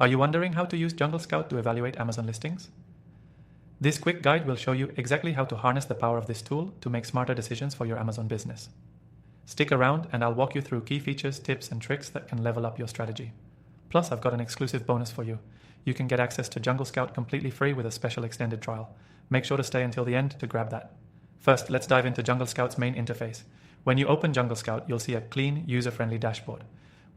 Are you wondering how to use JungleScout to evaluate Amazon listings? This quick guide will show you exactly how to harness the power of this tool to make smarter decisions for your Amazon business. Stick around and I'll walk you through key features, tips, and tricks that can level up your strategy. Plus, I've got an exclusive bonus for you. You can get access to JungleScout completely free with a special extended trial. Make sure to stay until the end to grab that. First, let's dive into JungleScout's main interface. When you open JungleScout, you'll see a clean, user-friendly dashboard.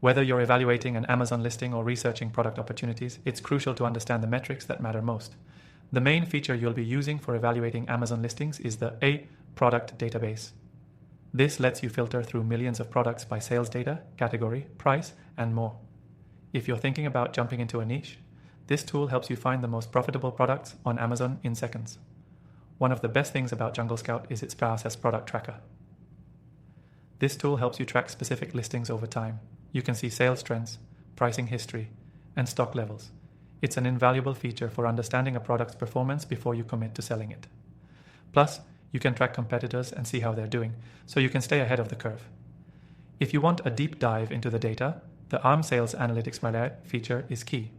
Whether you're evaluating an Amazon listing or researching product opportunities, it's crucial to understand the metrics that matter most. The main feature you'll be using for evaluating Amazon listings is the A product database. This lets you filter through millions of products by sales data, category, price, and more. If you're thinking about jumping into a niche, this tool helps you find the most profitable products on Amazon in seconds. One of the best things about JungleScout is its fast product tracker. This tool helps you track specific listings over time. You can see sales trends, pricing history, and stock levels. It's an invaluable feature for understanding a product's performance before you commit to selling it. Plus, you can track competitors and see how they're doing, so you can stay ahead of the curve. If you want a deep dive into the data, the ARM Sales Analytics feature is key.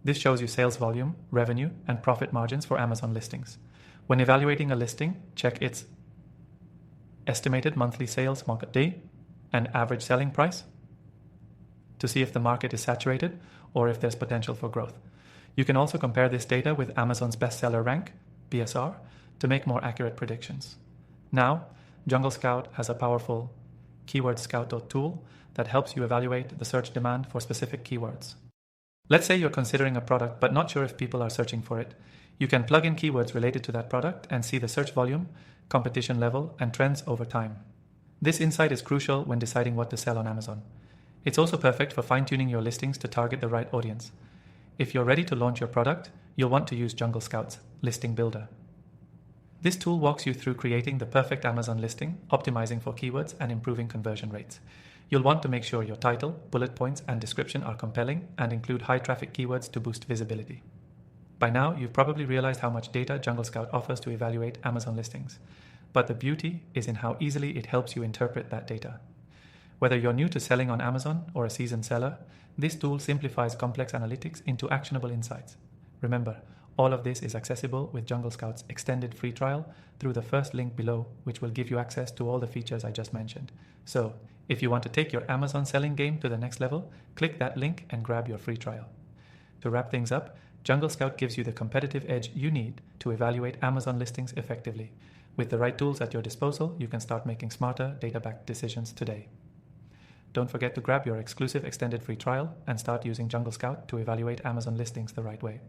This shows you sales volume, revenue, and profit margins for Amazon listings. When evaluating a listing, check its estimated monthly sales market day and average selling price to see if the market is saturated or if there's potential for growth. You can also compare this data with Amazon's bestseller rank, BSR, to make more accurate predictions. Now, JungleScout has a powerful keyword scout tool that helps you evaluate the search demand for specific keywords. Let's say you're considering a product but not sure if people are searching for it. You can plug in keywords related to that product and see the search volume, competition level, and trends over time. This insight is crucial when deciding what to sell on Amazon. It's also perfect for fine-tuning your listings to target the right audience. If you're ready to launch your product, you'll want to use JungleScout's Listing Builder. This tool walks you through creating the perfect Amazon listing, optimizing for keywords, and improving conversion rates. You'll want to make sure your title, bullet points, and description are compelling and include high-traffic keywords to boost visibility. By now, you've probably realized how much data JungleScout offers to evaluate Amazon listings. But the beauty is in how easily it helps you interpret that data. Whether you're new to selling on Amazon or a seasoned seller, this tool simplifies complex analytics into actionable insights. Remember, all of this is accessible with JungleScout's extended free trial through the first link below, which will give you access to all the features I just mentioned. So, if you want to take your Amazon selling game to the next level, click that link and grab your free trial. To wrap things up, JungleScout gives you the competitive edge you need to evaluate Amazon listings effectively. With the right tools at your disposal, you can start making smarter, data-backed decisions today. Don't forget to grab your exclusive extended free trial and start using JungleScout to evaluate Amazon listings the right way.